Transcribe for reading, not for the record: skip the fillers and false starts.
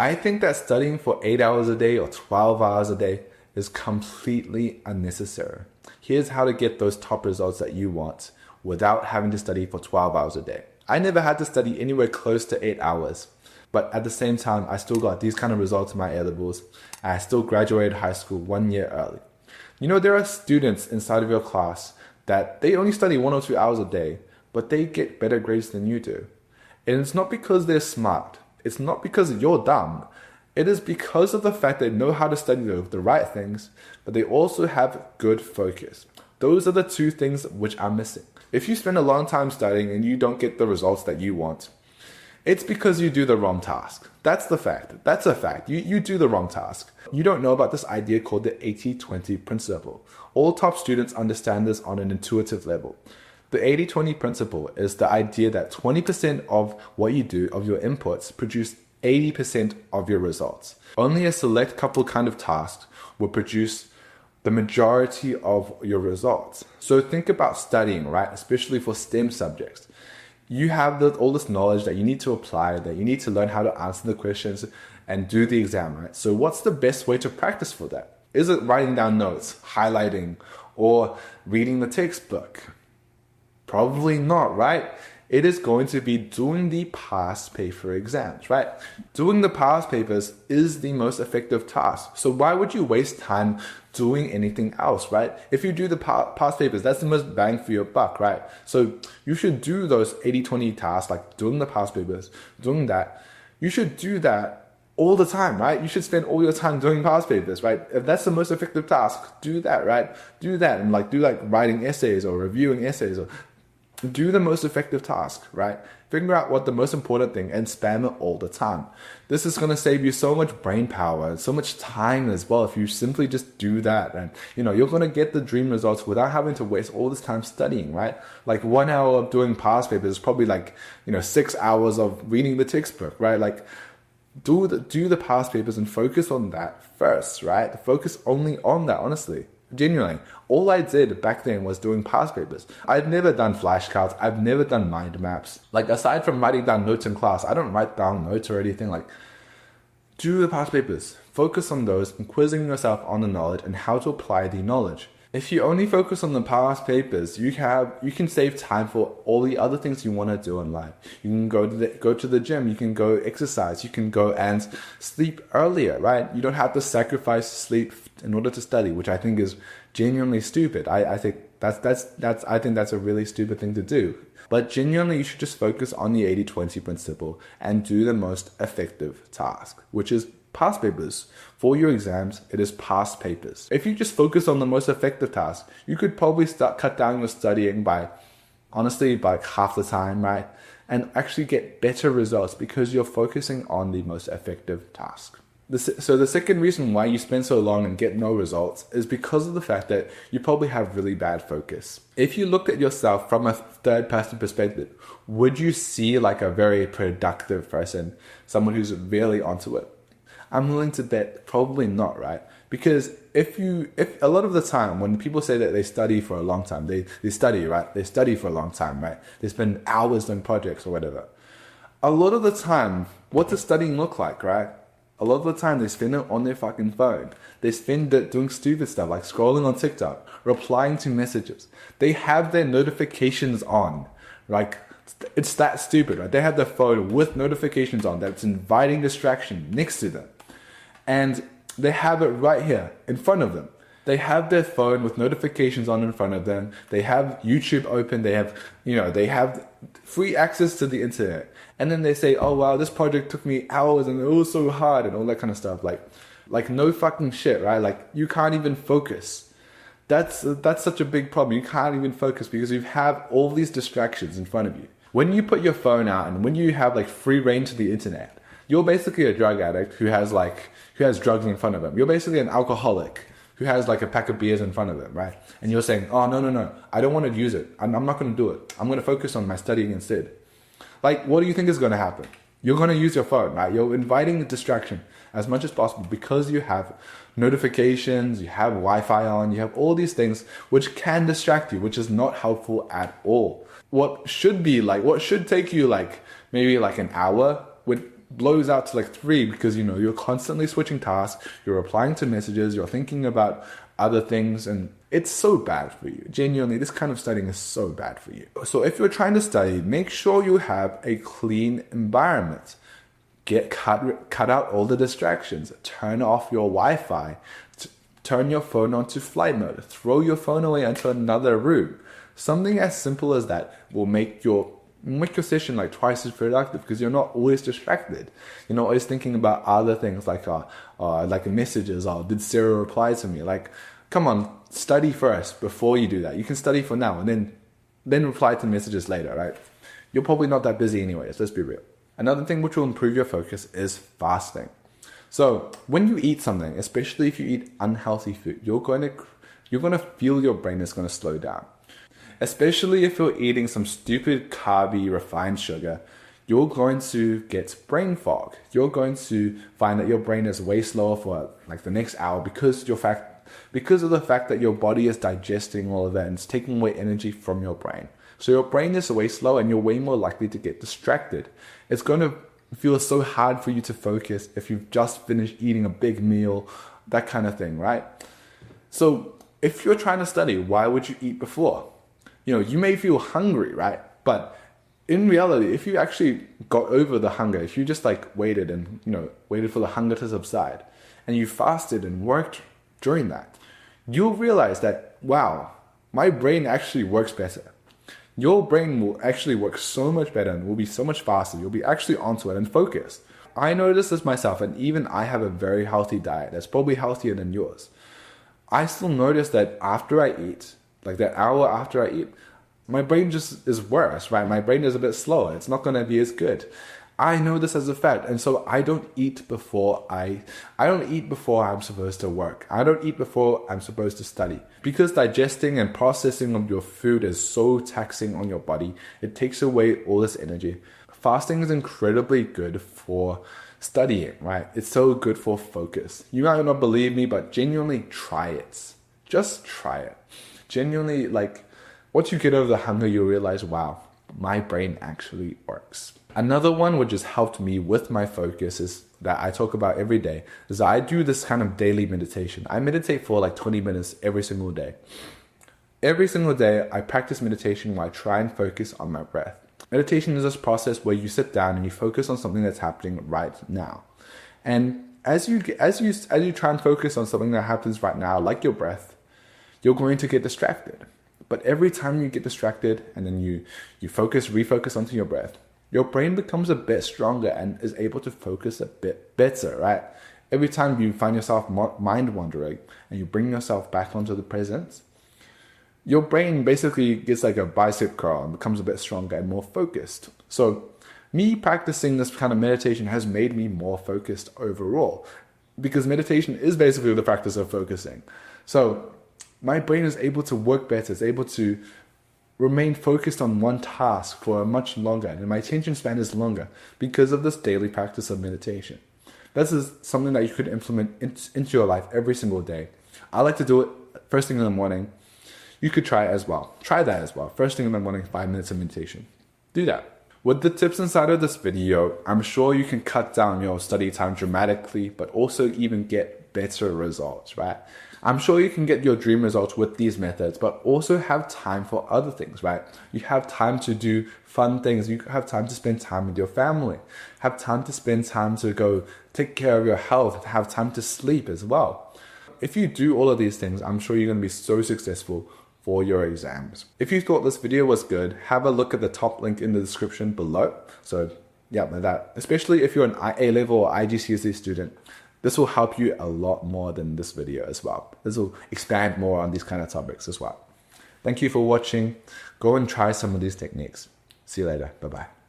I think that studying for 8 hours a day or 12 hours a day is completely unnecessary. Here's how to get those top results that you want without having to study for 12 hours a day. I never had to study anywhere close to 8 hours, but at the same time, I still got these kind of results in my A-levels, and I still graduated high school 1 year early. You know, there are students inside of your class that they only study 1 or 2 hours a day, but they get better grades than you do. And it's not because they're smart. It's not because you're dumb. It is because of the fact they know how to study the right things, but they also have good focus. Those are the two things which are missing. If you spend a long time studying and you don't get the results that you want, it's because you do the wrong task. That's the fact. That's a fact. You do the wrong task. You don't know about this idea called the 80-20 principle. All top students understand this on an intuitive level. The 80-20 principle is the idea that 20% of what you do, of your inputs, produce 80% of your results. Only a select couple kind of tasks will produce the majority of your results. So think about studying, right? Especially for STEM subjects. You have all this knowledge that you need to apply, that you need to learn how to answer the questions and do the exam, right? So what's the best way to practice for that? Is it writing down notes, highlighting, or reading the textbook? Probably not, right? It is going to be doing the past paper exams, right? Doing the past papers is the most effective task. So why would you waste time doing anything else, right? If you do the past papers, that's the most bang for your buck, right? So you should do those 80-20 tasks, like doing the past papers, doing that. You should do that all the time, right? You should spend all your time doing past papers, right? If that's the most effective task, do that, right? Do that and do writing essays or reviewing essays or do the most effective task, right? Figure out what the most important thing and spam it all the time. This is going to save you so much brain power and so much time as well if you simply just do that. And, you're going to get the dream results without having to waste all this time studying, right? Like 1 hour of doing past papers is probably 6 hours of reading the textbook, right? Do the past papers and focus on that first, right? Focus only on that, honestly. Genuinely, all I did back then was doing past papers. I've never done flashcards. I've never done mind maps. Aside from writing down notes in class, I don't write down notes or anything. Do the past papers. Focus on those and quizzing yourself on the knowledge and how to apply the knowledge. If you only focus on the past papers, you can save time for all the other things you want to do in life. You can go to the gym, you can go exercise, you can go and sleep earlier, right? You don't have to sacrifice sleep in order to study, which I think is genuinely stupid. I think that's a really stupid thing to do. But genuinely, you should just focus on the 80-20 principle and do the most effective task, which is past papers. For your exams, it is past papers. If you just focus on the most effective task, you could probably cut down your studying by half the time, right? And actually get better results because you're focusing on the most effective task. So the second reason why you spend so long and get no results is because of the fact that you probably have really bad focus. If you looked at yourself from a third person perspective, would you see a very productive person, someone who's really onto it? I'm willing to bet probably not, right? Because if a lot of the time when people say that they study for a long time, they study, right? They study for a long time, right? They spend hours on projects or whatever. A lot of the time, what does studying look like, right? A lot of the time they spend it on their fucking phone. They spend it doing stupid stuff like scrolling on TikTok, replying to messages. They have their notifications on. It's that stupid, right? They have their phone with notifications on that's inviting distraction next to them. And they have it right here in front of them. They have their phone with notifications on in front of them. They have YouTube open. They have free access to the internet. And then they say, oh wow, this project took me hours and it was so hard and all that kind of stuff. Like no fucking shit, right? You can't even focus. That's such a big problem. You can't even focus because you have all these distractions in front of you. When you put your phone out and when you have free reign to the internet, you're basically a drug addict who has drugs in front of him. You're basically an alcoholic who has a pack of beers in front of him, right? And you're saying, oh, no, I don't want to use it. I'm not going to do it. I'm going to focus on my studying instead. What do you think is going to happen? You're going to use your phone, right? You're inviting the distraction as much as possible because you have notifications, you have Wi-Fi on, you have all these things which can distract you, which is not helpful at all. What should take you maybe an hour would blows out to like 3 because, you know, you're constantly switching tasks, you're replying to messages, you're thinking about other things, and it's so bad for you. Genuinely, this kind of studying is so bad for you. So if you're trying to study, make sure you have a clean environment. Cut out all the distractions. Turn off your Wi-Fi. Turn your phone onto flight mode. Throw your phone away into another room. Something as simple as that will make your session like twice as productive because you're not always distracted. You're not always thinking about other things like messages. Did Sarah reply to me? Like, come on, study first before you do that. You can study for now and then reply to messages later, right? You're probably not that busy anyways, let's be real. Another thing which will improve your focus is fasting. So when you eat something, especially if you eat unhealthy food, you're going to feel your brain is going to slow down. Especially if you're eating some stupid carby refined sugar, you're going to get brain fog. You're going to find that your brain is way slower for like the next hour because of the fact that your body is digesting all of that and it's taking away energy from your brain. So your brain is way slow and you're way more likely to get distracted. It's going to feel so hard for you to focus if you've just finished eating a big meal, that kind of thing, right? So if you're trying to study, why would you eat before? You know, you may feel hungry, right? But in reality, if you actually got over the hunger, if you just like waited for the hunger to subside and you fasted and worked during that, you'll realize that, wow, my brain actually works better. Your brain will actually work so much better and will be so much faster. You'll be actually onto it and focused. I noticed this myself, and even I have a very healthy diet that's probably healthier than yours. I still notice that after I eat, like that hour after I eat, my brain just is worse, right? My brain is a bit slower. It's not going to be as good. I know this as a fact, and so I don't eat before I'm supposed to work. I don't eat before I'm supposed to study. Because digesting and processing of your food is so taxing on your body, it takes away all this energy. Fasting is incredibly good for studying, right? It's so good for focus. You might not believe me, but genuinely try it. Just try it. Genuinely, like, once you get over the hunger, you'll realize, wow, my brain actually works. Another one which has helped me with my focus is that I talk about every day is I do this kind of daily meditation. I meditate for like 20 minutes every single day. Every single day, I practice meditation where I try and focus on my breath. Meditation is this process where you sit down and you focus on something that's happening right now. And as you try and focus on something that happens right now, like your breath, you're going to get distracted. But every time you get distracted and then you refocus onto your breath, your brain becomes a bit stronger and is able to focus a bit better, right? Every time you find yourself mind wandering and you bring yourself back onto the present, your brain basically gets like a bicep curl and becomes a bit stronger and more focused. So me practicing this kind of meditation has made me more focused overall, because meditation is basically the practice of focusing. So my brain is able to work better. It's able to remain focused on one task for much longer, and my attention span is longer because of this daily practice of meditation. This is something that you could implement into your life every single day. I like to do it first thing in the morning. You could try it as well. Try that as well. First thing in the morning, 5 minutes of meditation. Do that. With the tips inside of this video, I'm sure you can cut down your study time dramatically, but also even get better results, right? I'm sure you can get your dream results with these methods, but also have time for other things, right? You have time to do fun things. You have time to spend time with your family. Have time to spend time to go take care of your health. Have time to sleep as well. If you do all of these things, I'm sure you're going to be so successful for your exams. If you thought this video was good, have a look at the top link in the description below. So yeah, like that. Especially if you're an A-level or IGCSE student, this will help you a lot more than this video as well. This will expand more on these kind of topics as well. Thank you for watching. Go and try some of these techniques. See you later. Bye-bye.